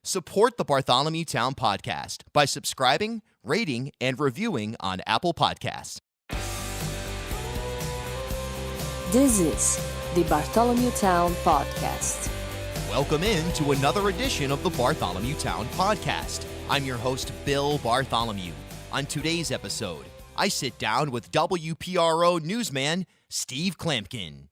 Support the Bartholomewtown podcast by subscribing, rating, and reviewing on Apple Podcasts. This is the Bartholomewtown podcast. Welcome in to another edition of the Bartholomewtown podcast. I'm your host, Bill Bartholomew. On today's episode, I sit down with WPRO newsman Steve Klamkin.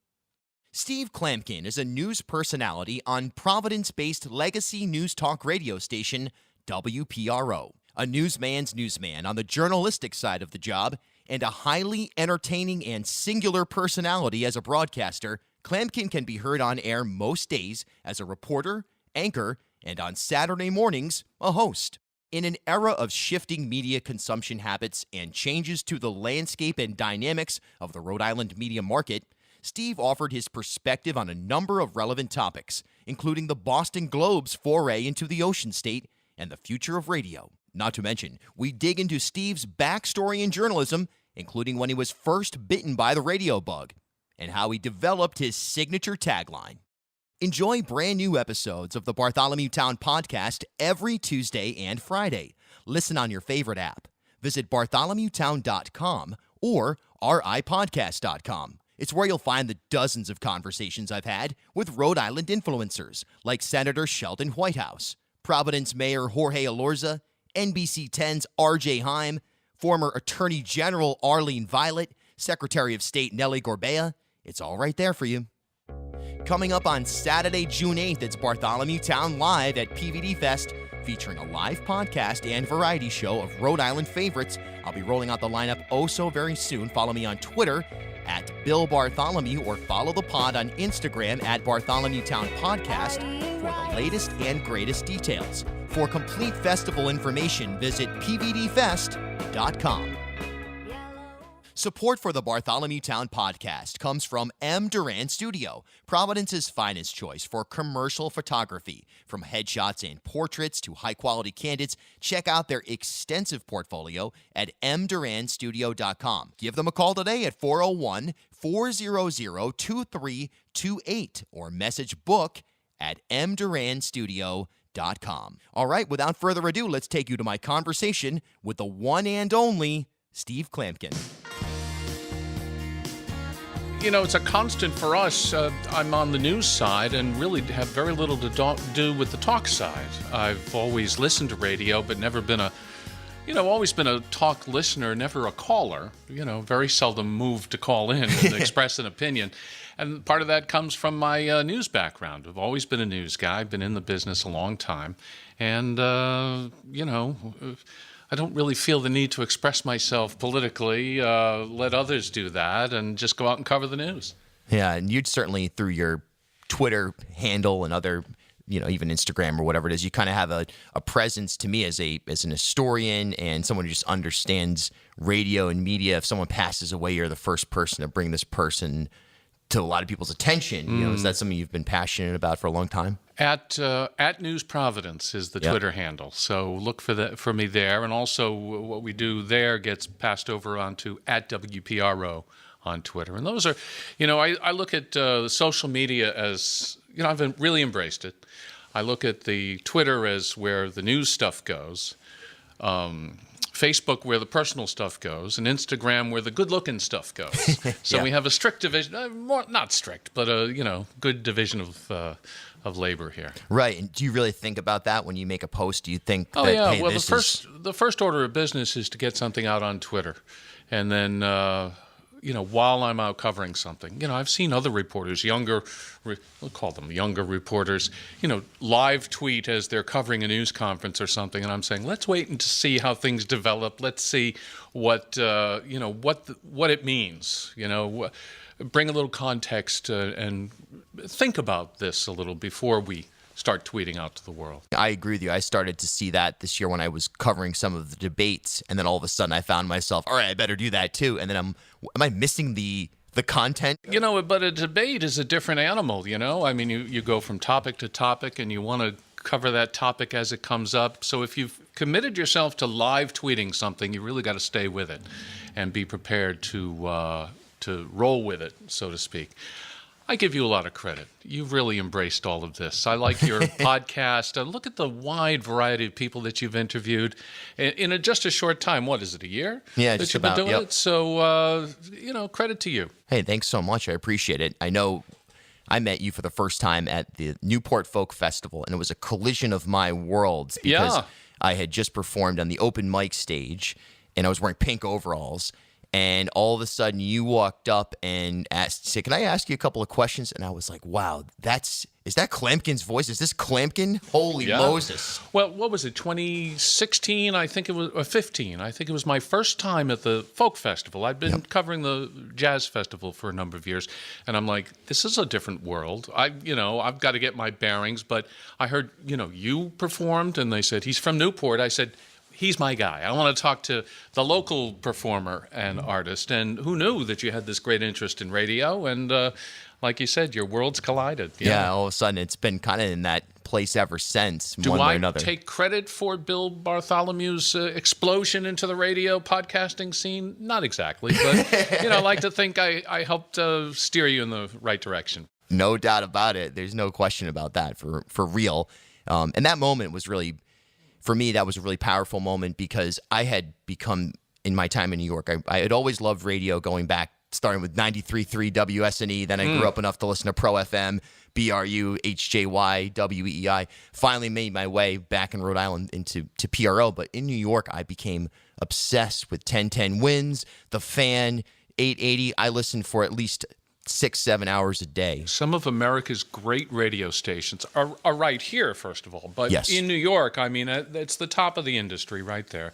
Steve Klamkin is a news personality on Providence-based legacy news talk radio station WPRO. A newsman's newsman on the journalistic side of the job and a highly entertaining and singular personality as a broadcaster, Klamkin can be heard on air most days as a reporter, anchor, and on Saturday mornings, a host. In an era of shifting media consumption habits and changes to the landscape and dynamics of the Rhode Island media market, Steve offered his perspective on a number of relevant topics, including the Boston Globe's foray into the Ocean State and the future of radio. Not to mention, we dig into Steve's backstory in journalism, including when he was first bitten by the radio bug, and how he developed his signature tagline. Enjoy brand new episodes of the Bartholomewtown podcast every Tuesday and Friday. Listen on your favorite app. Visit bartholomewtown.com or ripodcast.com. It's where you'll find the dozens of conversations I've had with Rhode Island influencers like Senator Sheldon Whitehouse, Providence Mayor Jorge Elorza, NBC 10's R.J. Heim, former Attorney General Arlene Violet, Secretary of State Nellie Gorbea. It's all right there for you. Coming up on Saturday, June 8th, it's Bartholomewtown Live at PVD Fest, featuring a live podcast and variety show of Rhode Island favorites. I'll be rolling out the lineup oh so very soon. Follow me on Twitter at Bill Bartholomew or follow the pod on Instagram at Bartholomewtown Podcast for the latest and greatest details. For complete festival information, visit pvdfest.com. Support for the Bartholomewtown podcast comes from M. Duran Studio, Providence's finest choice for commercial photography. From headshots and portraits to high-quality candidates, check out their extensive portfolio at mduranstudio.com. Give them a call today at 401-400-2328 or message book at mduranstudio.com. All right, without further ado, let's take you to my conversation with the one and only Steve Klamkin. You know, it's a constant for us. I'm on the news side and really have very little to do with the talk side. I've always listened to radio, but never been always been a talk listener, never a caller. Very seldom moved to call in and express an opinion. And part of that comes from my news background. I've always been a news guy, been in the business a long time. And, I don't really feel the need to express myself politically, let others do that, and just go out and cover the news. Yeah, and you'd certainly, through your Twitter handle and other, even Instagram or whatever it is, you kind of have a presence to me as an historian and someone who just understands radio and media. If someone passes away, you're the first person to bring this person to a lot of people's attention. Is that something you've been passionate about for a long time? At News Providence is the Twitter handle, so look for me there. And also, what we do there gets passed over onto at WPRO on Twitter. And those are, I look at the social media as, I've really embraced it. I look at the Twitter as where the news stuff goes. Facebook where the personal stuff goes, and Instagram where the good-looking stuff goes. So we have a strict division, not strict, but a good division of labor here. Right. And do you really think about that when you make a post? Do you think that, hey, well, the first order of business is to get something out on Twitter, and then while I'm out covering something, I've seen other reporters, we'll call them younger reporters, live tweet as they're covering a news conference or something, and I'm saying, let's wait and to see how things develop. Let's see what it means. Bring a little context and think about this a little before we start tweeting out to the world. I agree with you. I started to see that this year when I was covering some of the debates, and then all of a sudden I found myself, all right, I better do that too. And then am I missing the content? But a debate is a different animal, I mean, you go from topic to topic and you want to cover that topic as it comes up. So if you've committed yourself to live tweeting something, you really got to stay with it and be prepared to roll with it, so to speak. I give you a lot of credit. You've really embraced all of this. I like your podcast. Look at the wide variety of people that you've interviewed in just a short time. What is it, a year? Yeah, that just you've been about, doing yep. it. So, credit to you. Hey, thanks so much. I appreciate it. I know I met you for the first time at the Newport Folk Festival, and it was a collision of my worlds because I had just performed on the open mic stage, and I was wearing pink overalls. And all of a sudden, you walked up and said, "Can I ask you a couple of questions?" And I was like, "Wow, is that Klamkin's voice? Is this Klamkin? Holy Moses!" Well, what was it? 2016, I think it was, or 15. I think it was my first time at the folk festival. I'd been covering the jazz festival for a number of years, and I'm like, "This is a different world." I've got to get my bearings. But I heard, you performed, and they said he's from Newport. I said, he's my guy. I want to talk to the local performer and artist. And who knew that you had this great interest in radio? And like you said, your worlds collided. Yeah, all of a sudden, it's been kind of in that place ever since, Do one way or I another. take credit for Bill Bartholomew's explosion into the radio podcasting scene? Not exactly, but I like to think I helped steer you in the right direction. No doubt about it. There's no question about that, for real. And that moment was really, for me, that was a really powerful moment because I had become, in my time in New York, I had always loved radio going back, starting with 93.3 WSNE. Then I grew up enough to listen to Pro FM, BRU, HJY, WEEI. Finally made my way back in Rhode Island into PRO. But in New York, I became obsessed with 1010 Wins, The Fan, 880. I listened for at least 6-7 hours a day. Some of America's great radio stations are right here, first of all. But Yes. in New York, I mean, it's the top of the industry right there.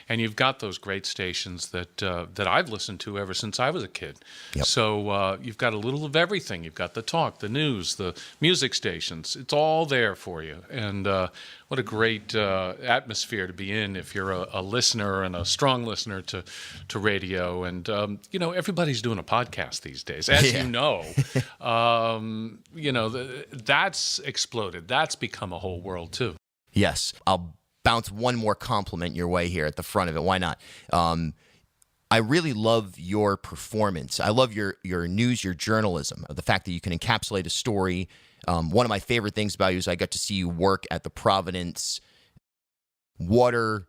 And you've got those great stations that I've listened to ever since I was a kid. Yep. So you've got a little of everything. You've got the talk, the news, the music stations. It's all there for you. And what a great atmosphere to be in if you're a listener and a strong listener to radio. And, everybody's doing a podcast these days, as you know. That's exploded. That's become a whole world, too. Yes. I'll bounce one more compliment your way here at the front of it. Why not? I really love your performance. I love your news, your journalism, the fact that you can encapsulate a story. One of my favorite things about you is I got to see you work at the Providence water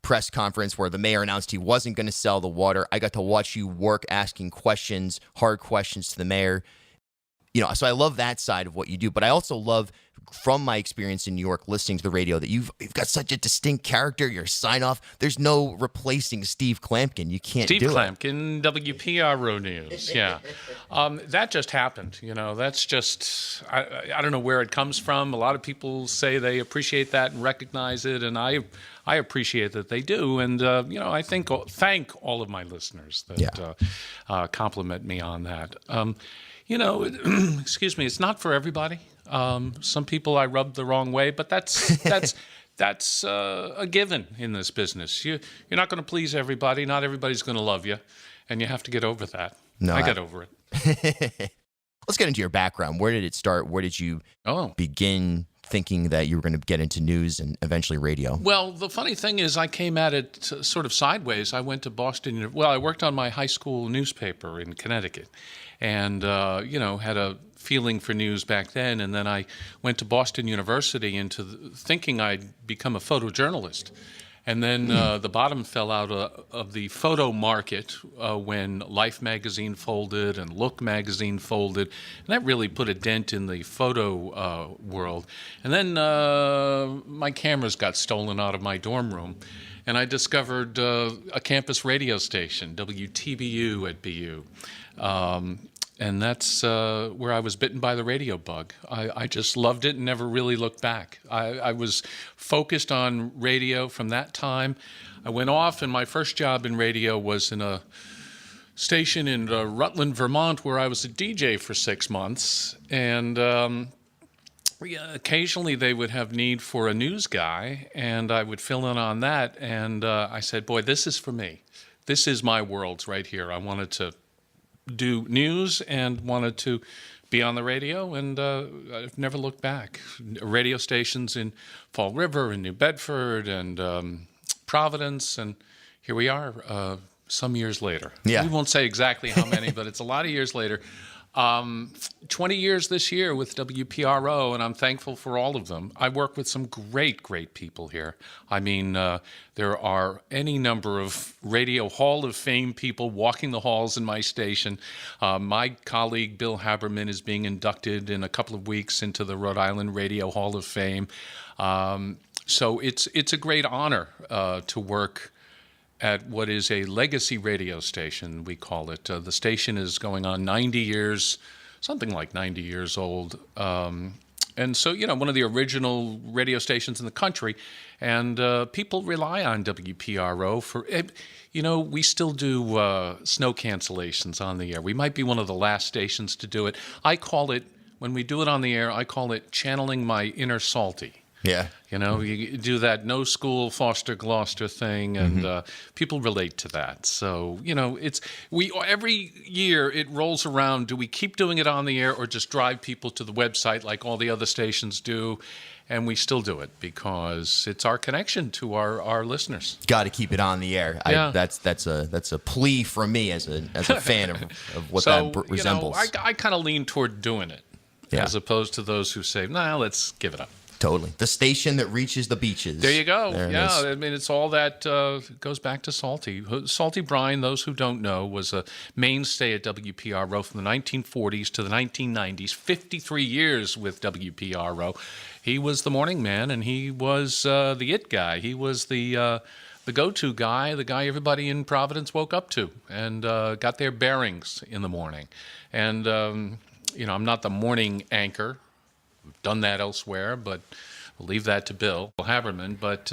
press conference where the mayor announced he wasn't going to sell the water. I got to watch you work asking questions, hard questions to the mayor. So I love that side of what you do, but I also love, from my experience in New York, listening to the radio, that you've got such a distinct character. Your sign off. There's no replacing Steve Klamkin. You can't do it. Steve Klamkin, WPRO News. Yeah, that just happened. That's just I don't know where it comes from. A lot of people say they appreciate that and recognize it, and I appreciate that they do. And I thank all of my listeners that compliment me on that. Excuse me, it's not for everybody. Some people I rub the wrong way, but that's a given in this business. You're not going to please everybody. Not everybody's going to love you, and you have to get over that. No, I got over it. Let's get into your background. Where did it start? Where did you begin thinking that you were going to get into news and eventually radio? Well, the funny thing is I came at it sort of sideways. I went to Boston. Well, I worked on my high school newspaper in Connecticut and, had a feeling for news back then. And then I went to Boston University thinking I'd become a photojournalist. And then the bottom fell out of the photo market when Life magazine folded and Look magazine folded. And that really put a dent in the photo world. And then my cameras got stolen out of my dorm room. And I discovered a campus radio station, WTBU at BU. And that's where I was bitten by the radio bug. I just loved it and never really looked back. I was focused on radio from that time. I went off, and my first job in radio was in a station in Rutland, Vermont, where I was a DJ for 6 months. And occasionally they would have need for a news guy, and I would fill in on that. And I said, boy, this is for me. This is my world right here. I wanted to do news and wanted to be on the radio, and I've never looked back. Radio stations in Fall River and New Bedford and Providence, and here we are some years later. Yeah. We won't say exactly how many, but it's a lot of years later. 20 years this year with WPRO, and I'm thankful for all of them. I work with some great people here. I mean, there are any number of Radio Hall of Fame people walking the halls in my station. My colleague Bill Haberman is being inducted in a couple of weeks into the Rhode Island Radio Hall of Fame. So it's a great honor to work at what is a legacy radio station, we call it. The station is going on 90 years, something like 90 years old. And so, one of the original radio stations in the country. And people rely on WPRO for, we still do snow cancellations on the air. We might be one of the last stations to do it. I call it, when we do it on the air, I call it channeling my inner Salty. Yeah. You do that no school Foster Gloucester thing, and people relate to that. So, every year it rolls around. Do we keep doing it on the air or just drive people to the website like all the other stations do? And we still do it because it's our connection to our listeners. Got to keep it on the air. Yeah. That's a plea from me as a fan of what so, that resembles. I kind of lean toward doing it as opposed to those who say, nah, let's give it up. Totally. The station that reaches the beaches. There you go. There I mean, it's all that goes back to Salty. Salty Brine, those who don't know, was a mainstay at WPRO from the 1940s to the 1990s, 53 years with WPRO. He was the morning man, and he was the it guy. He was the go-to guy, the guy everybody in Providence woke up to and got their bearings in the morning. And, I'm not the morning anchor. We've done that elsewhere, but we'll leave that to Bill Haberman. But,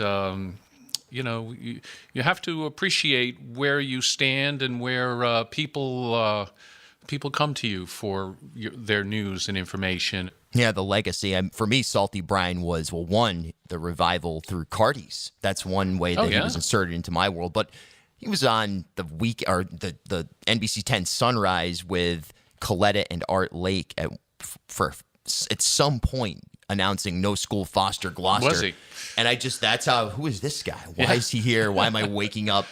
you have to appreciate where you stand and where people come to you for their news and information. Yeah, the legacy. For me, Salty Brine was, one, the revival through Cardi's. That's one way that he was inserted into my world. But he was on the NBC 10 Sunrise with Coletta and Art Lake at some point announcing no school Foster Gloucester. Was he? And who is this guy? Why is he here? Why am I waking up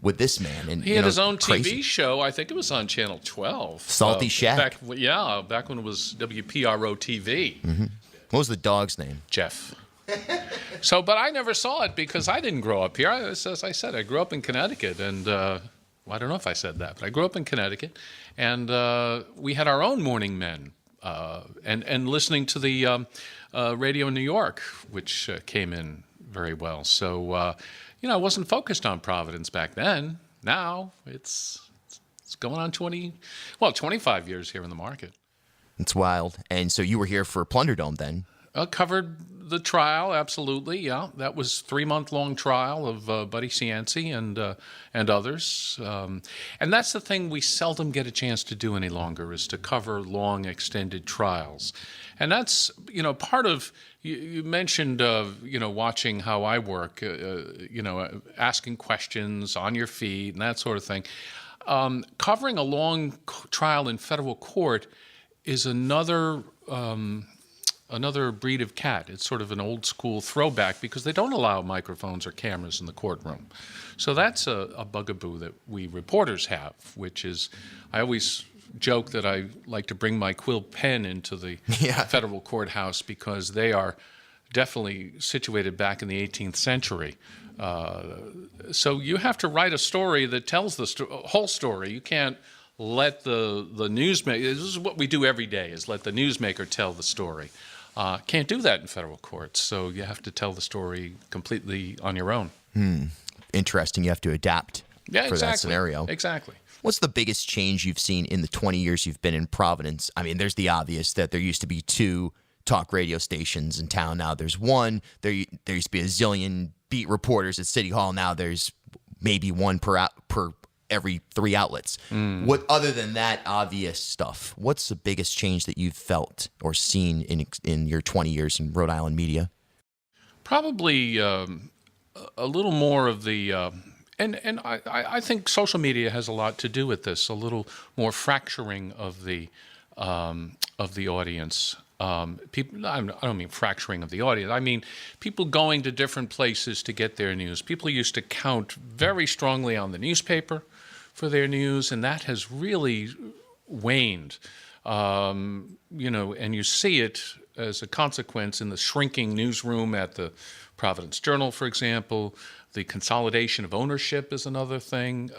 with this man? And he had his own TV show. I think it was on Channel 12. Salty Shack. Back when it was WPRO TV. Mm-hmm. What was the dog's name? Jeff. But I never saw it because I didn't grow up here. As I said, I grew up in Connecticut, and I don't know if I said that, but I grew up in Connecticut, and we had our own morning men. And listening to the radio in New York, which came in very well. So, I wasn't focused on Providence back then. Now it's going on 25 years here in the market. It's wild. And so you were here for Plunderdome then? Covered the trial, absolutely. Yeah, that was 3-month-long trial of Buddy Cianci and others. And that's the thing we seldom get a chance to do any longer, is to cover long, extended trials. And that's part of. You mentioned watching how I work. Asking questions on your feet and that sort of thing. Covering a long trial in federal court is another breed of cat. It's sort of an old school throwback because they don't allow microphones or cameras in the courtroom. So that's a bugaboo that we reporters have, which is, I always joke that I like to bring my quill pen into the federal courthouse because they are definitely situated back in the 18th century. So you have to write a story that tells the whole story. You can't let the newsmaker, this is what we do every day, is let the newsmaker tell the story. Can't do that in federal courts, so you have to tell the story completely on your own. Interesting. You have to adapt for that scenario. Exactly. What's the biggest change you've seen in the 20 years you've been in Providence? I mean, there's the obvious that there used to be 2 talk radio stations in town. Now there's 1. There used to be a zillion beat reporters at City Hall. Now there's maybe 1 per every 3 outlets. What other than that obvious stuff? What's the biggest change that you've felt or seen in your 20 years in Rhode Island media? Probably a little more of the. And I think social media has a lot to do with this. A little more fracturing of the audience. People, I don't mean fracturing of the audience. I mean people going to different places to get their news. People used to count very strongly on the newspaper for their news, and that has really waned. And you see it as a consequence in the shrinking newsroom at the Providence Journal, for example. The consolidation of ownership is another thing.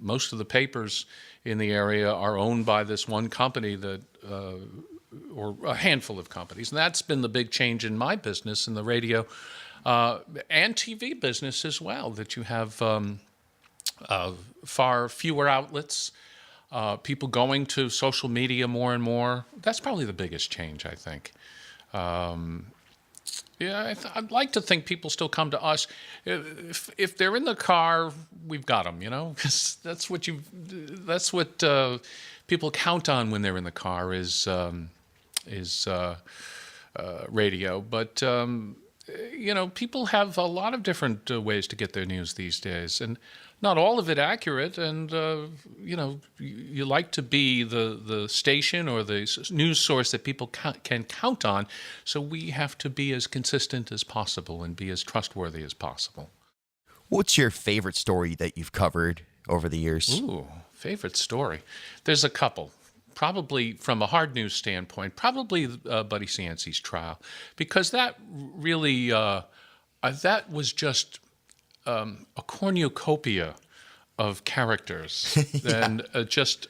Most of the papers in the area are owned by this one company or a handful of companies. And that's been the big change in my business, in the radio and TV business as well, that you have far fewer outlets, people going to social media more and more. That's probably the biggest change, I think. I'd like to think people still come to us. If they're in the car, we've got them, 'cause that's what people count on when they're in the car is radio. But people have a lot of different ways to get their news these days, and not all of it accurate. And you like to be the station or the news source that people can count on. So we have to be as consistent as possible and be as trustworthy as possible. What's your favorite story that you've covered over the years? Ooh, favorite story. There's a couple. Probably from a hard news standpoint, probably Buddy Cianci's trial, because that really that was just a cornucopia of characters and just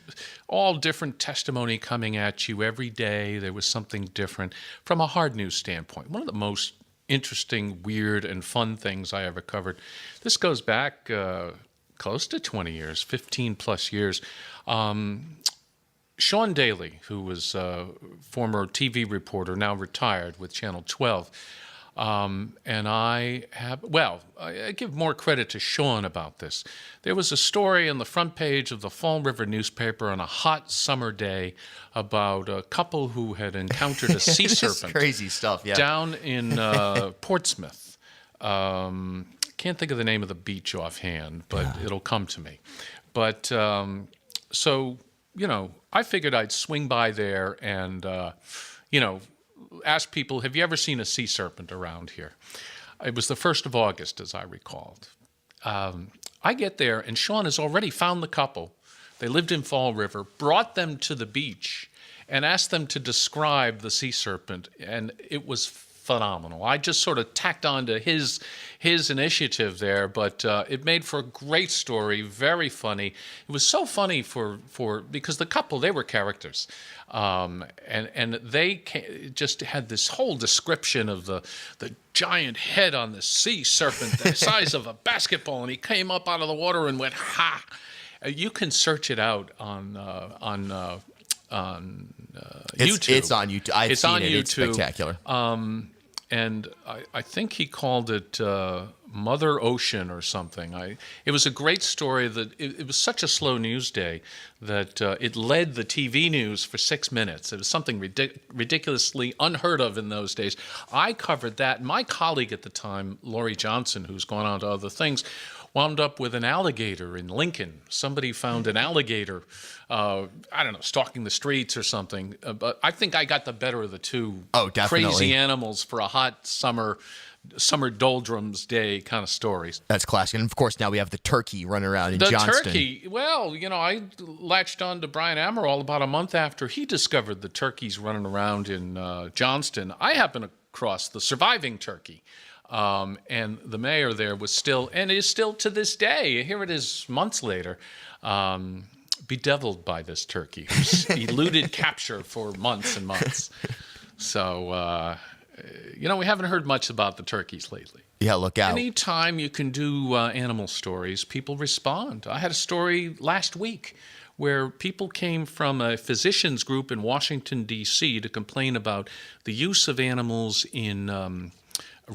all different testimony coming at you every day. There was something different from a hard news standpoint. One of the most interesting, weird, and fun things I ever covered. This goes back close to 20 years, 15 plus years. Sean Daly, who was a former TV reporter, now retired with Channel 12, and I give more credit to Sean about this. There was a story on the front page of the Fall River newspaper on a hot summer day about a couple who had encountered a sea serpent. Crazy stuff, yeah. Down in Portsmouth. Can't think of the name of the beach offhand, but it'll come to me. But I figured I'd swing by there and, ask people, have you ever seen a sea serpent around here? It was the 1st of August, as I recalled. I get there, and Sean has already found the couple. They lived in Fall River, brought them to the beach, and asked them to describe the sea serpent, and it was phenomenal. I just sort of tacked on to his initiative there, but it made for a great story, very funny. It was so funny because the couple, they were characters, and they just had this whole description of the giant head on the sea serpent, the size of a basketball, and he came up out of the water and went, ha! You can search it out on YouTube. It's on YouTube. I've seen it. It's spectacular. And I think he called it Mother Ocean or something. It was a great story. That it was such a slow news day that it led the TV news for 6 minutes. It was something ridiculously unheard of in those days. I covered that. My colleague at the time, Laurie Johnson, who's gone on to other things, wound up with an alligator in Lincoln. Somebody found an alligator, stalking the streets or something. But I think I got the better of the two crazy animals for a hot summer doldrums day kind of stories. That's classic. And, of course, now we have the turkey running around in Johnston. The turkey, well, I latched on to Brian Amaral about a month after he discovered the turkeys running around in Johnston. I happened across the surviving turkey. And the mayor there was still, and is still to this day, here it is months later, bedeviled by this turkey, who's eluded capture for months and months. So, we haven't heard much about the turkeys lately. Yeah, look out. Anytime you can do animal stories, people respond. I had a story last week where people came from a physicians group in Washington, D.C. to complain about the use of animals in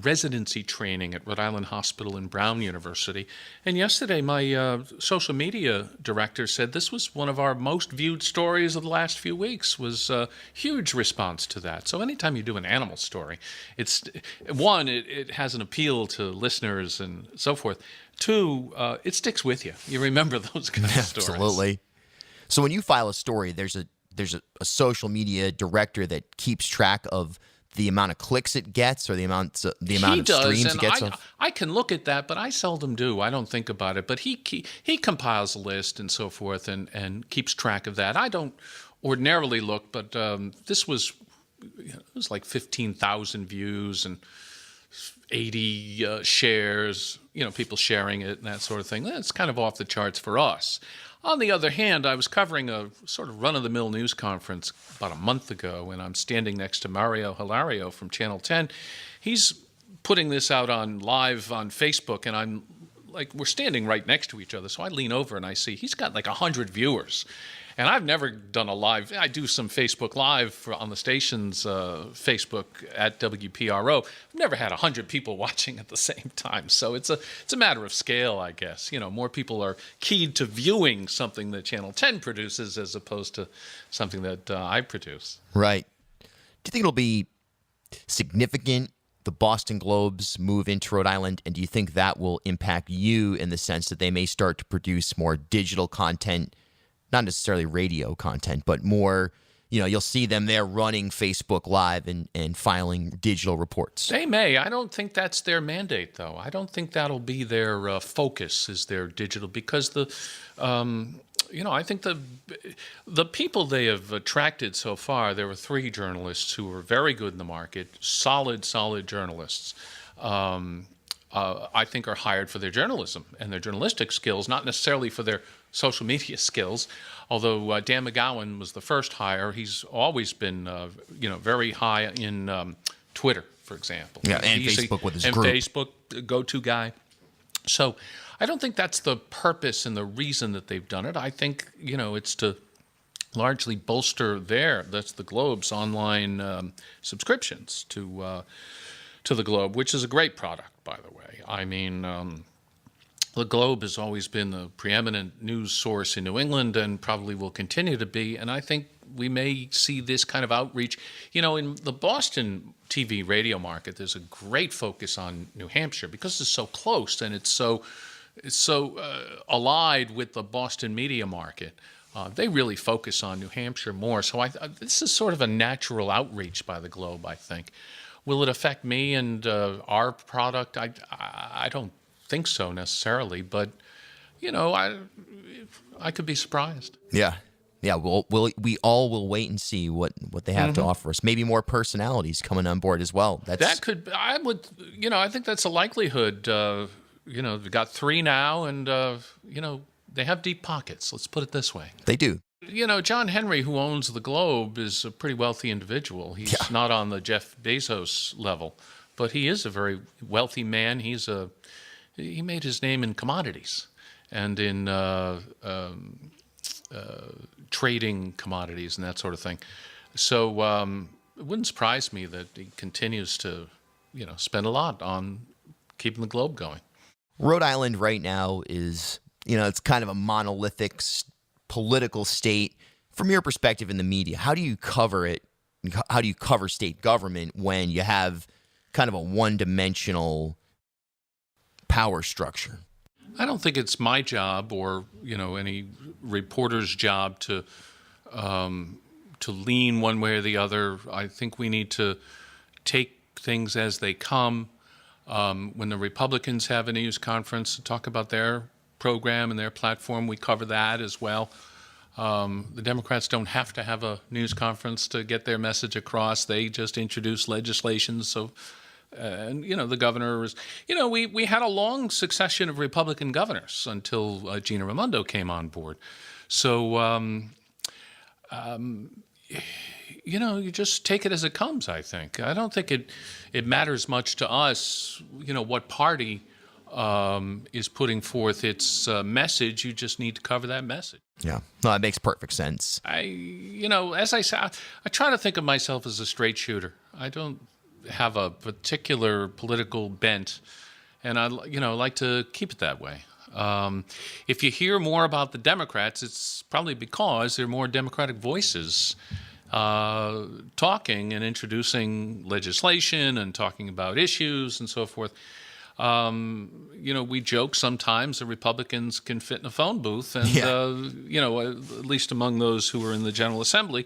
residency training at Rhode Island Hospital and Brown University. And yesterday, my social media director said this was one of our most viewed stories of the last few weeks. Was a huge response to that. So anytime you do an animal story, it's one, it has an appeal to listeners and so forth. Two, it sticks with you. You remember those kind of stories. Absolutely. So when you file a story, there's a social media director that keeps track of the amount of clicks it gets or the amount of streams it gets. I can look at that, but I seldom do. I don't think about it. But he compiles a list and so forth and keeps track of that. I don't ordinarily look, but this was it was like 15,000 views and 80 shares, people sharing it and that sort of thing. That's kind of off the charts for us. On the other hand, I was covering a sort of run-of-the-mill news conference about a month ago, and I'm standing next to Mario Hilario from Channel 10. He's putting this out on live on Facebook, and I'm like, we're standing right next to each other, so I lean over and I see he's got like 100 viewers. And I've never done a live. I do some Facebook Live on the station's Facebook at WPRO. I've never had 100 people watching at the same time. So it's a matter of scale, I guess. More people are keyed to viewing something that Channel 10 produces as opposed to something that I produce. Right. Do you think it'll be significant, the Boston Globe's move into Rhode Island, and do you think that will impact you in the sense that they may start to produce more digital content? Not necessarily radio content, but more, you'll see them there running Facebook Live and filing digital reports. They may. I don't think that's their mandate, though. I don't think that'll be their focus, is their digital, because I think the people they have attracted so far, there were 3 journalists who were very good in the market, solid journalists. I think are hired for their journalism and their journalistic skills, not necessarily for their social media skills. Although Dan McGowan was the first hire, he's always been, very high in Twitter, for example. Yeah, and Facebook with his group. And Facebook, go-to guy. So I don't think that's the purpose and the reason that they've done it. I think, it's to largely bolster that's the Globe's online subscriptions to the Globe, which is a great product, by the way. I mean, the Globe has always been the preeminent news source in New England and probably will continue to be, and I think we may see this kind of outreach. In the Boston TV radio market, there's a great focus on New Hampshire because it's so close and it's so allied with the Boston media market. They really focus on New Hampshire more, so this is sort of a natural outreach by the Globe, I think. Will it affect me and our product? I don't think so necessarily, but I could be surprised. Yeah. We all will wait and see what they have to offer us. Maybe more personalities coming on board as well. I think that's a likelihood. We've got 3 now, and they have deep pockets. Let's put it this way. They do. John Henry, who owns the Globe, is a pretty wealthy individual. He's not on the Jeff Bezos level, but he is a very wealthy man. He made his name in commodities and in trading commodities and that sort of thing. So it wouldn't surprise me that he continues to, spend a lot on keeping the Globe going. Rhode Island right now is, it's kind of a monolithic political state. From your perspective in the media, how do you cover it? How do you cover state government when you have kind of a one-dimensional power structure? I don't think it's my job or any reporter's job to lean one way or the other. I think we need to take things as they come. When the Republicans have a news conference to talk about their program and their platform, we cover that as well. The Democrats don't have to have a news conference to get their message across. They just introduce legislation. So, the governor is, we had a long succession of Republican governors until Gina Raimondo came on board. So, you just take it as it comes, I think. I don't think it matters much to us, what party is putting forth its message. You just need to cover that message. Yeah, no, that makes perfect sense. As I said, I try to think of myself as a straight shooter. I don't have a particular political bent, and I like to keep it that way. If you hear more about the Democrats, it's probably because there are more Democratic voices talking and introducing legislation and talking about issues and so forth. We joke sometimes the Republicans can fit in a phone booth, and at least among those who are in the General Assembly,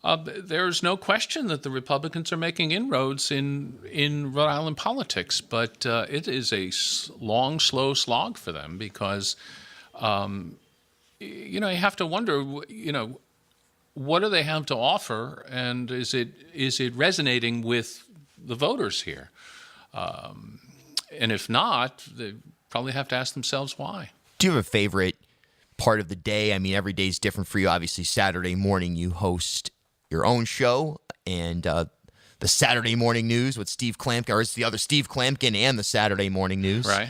there's no question that the Republicans are making inroads in Rhode Island politics, but it is a long, slow slog for them because, you have to wonder, what do they have to offer, and is it resonating with the voters here? And if not, they probably have to ask themselves why. Do you have a favorite part of the day? I mean, every day is different for you. Obviously, Saturday morning you host your own show, and the Saturday Morning News with Steve Klamkin, or it's the other Steve Klamkin and the Saturday Morning News. Right.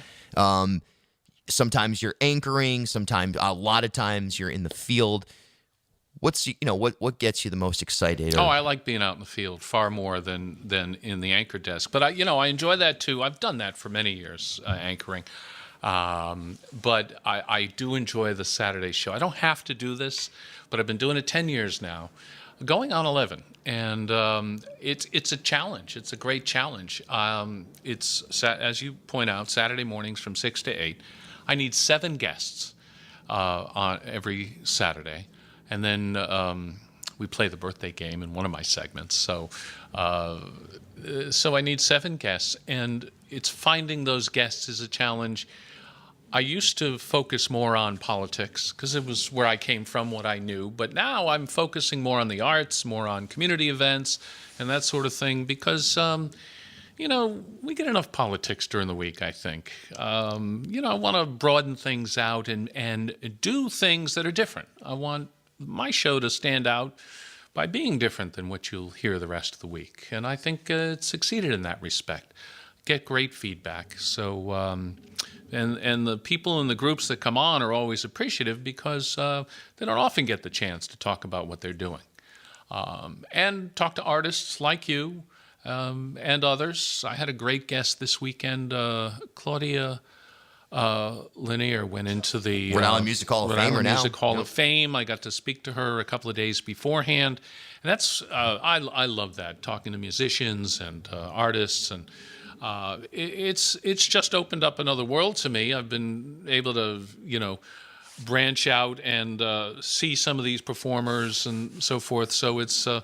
Sometimes you're anchoring. Sometimes, a lot of times, you're in the field. What gets you the most excited? Oh, I like being out in the field far more than in the anchor desk. But I enjoy that too. I've done that for many years, anchoring. But I do enjoy the Saturday show. I don't have to do this, but I've been doing it 10 years now, going on 11. And it's a challenge. It's a great challenge. It's, as you point out, Saturday mornings from 6 to 8. I need 7 guests on every Saturday. And then we play the birthday game in one of my segments. So I need 7 guests, and it's finding those guests is a challenge. I used to focus more on politics because it was where I came from, what I knew. But now I'm focusing more on the arts, more on community events, and that sort of thing because, we get enough politics during the week, I think. I want to broaden things out and do things that are different. I want my show to stand out by being different than what you'll hear the rest of the week. And I think it's succeeded in that respect. Get great feedback. So, and the people in the groups that come on are always appreciative because they don't often get the chance to talk about what they're doing. And talk to artists like you and others. I had a great guest this weekend, Claudia Lanier went into the Rhode Island Music Hall of Fame. Of Fame. I got to speak to her a couple of days beforehand, and that's I love that, talking to musicians and artists, and it's just opened up another world to me. I've been able to branch out and see some of these performers and so forth. So it's a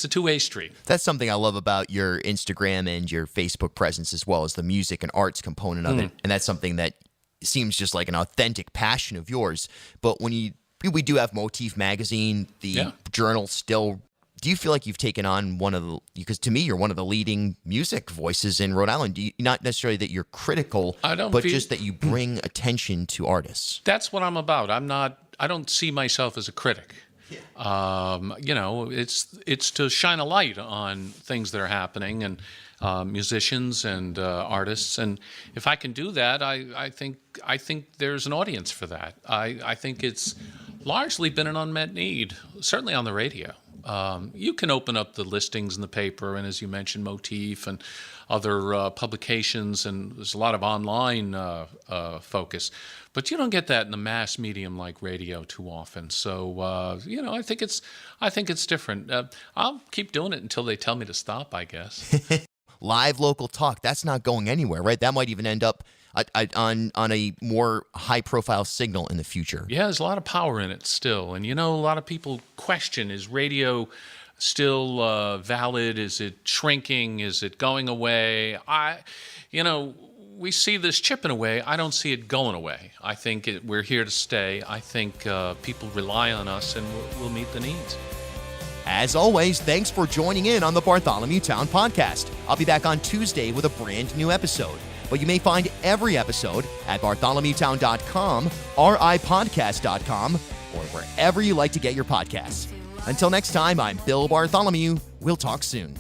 two-way street. That's something I love about your Instagram and your Facebook presence, as well as the music and arts component of it. And that's something that seems just like an authentic passion of yours. But when we do have Motif Magazine, the journal still. Do you feel like you've taken on because to me, you're one of the leading music voices in Rhode Island. Not necessarily that you're critical, but just that you bring attention to artists. That's what I'm about. I don't see myself as a critic. It's to shine a light on things that are happening and musicians and artists. And if I can do that, I think there's an audience for that. I think it's largely been an unmet need, certainly on the radio. You can open up the listings in the paper, and as you mentioned, Motif and other publications, and there's a lot of online focus. But you don't get that in the mass medium like radio too often. So I think it's different. I'll keep doing it until they tell me to stop, I guess. Live local talk, that's not going anywhere, right? That might even end up on a more high-profile signal in the future. Yeah, there's a lot of power in it still. And, a lot of people question, is radio still valid? Is it shrinking? Is it going away? We see this chipping away. I don't see it going away. I think we're here to stay. I think people rely on us, and we'll meet the needs. As always, thanks for joining in on the Bartholomewtown podcast. I'll be back on Tuesday with a brand new episode. But you may find every episode at bartholomewtown.com, ripodcast.com, or wherever you like to get your podcasts. Until next time, I'm Bill Bartholomew. We'll talk soon.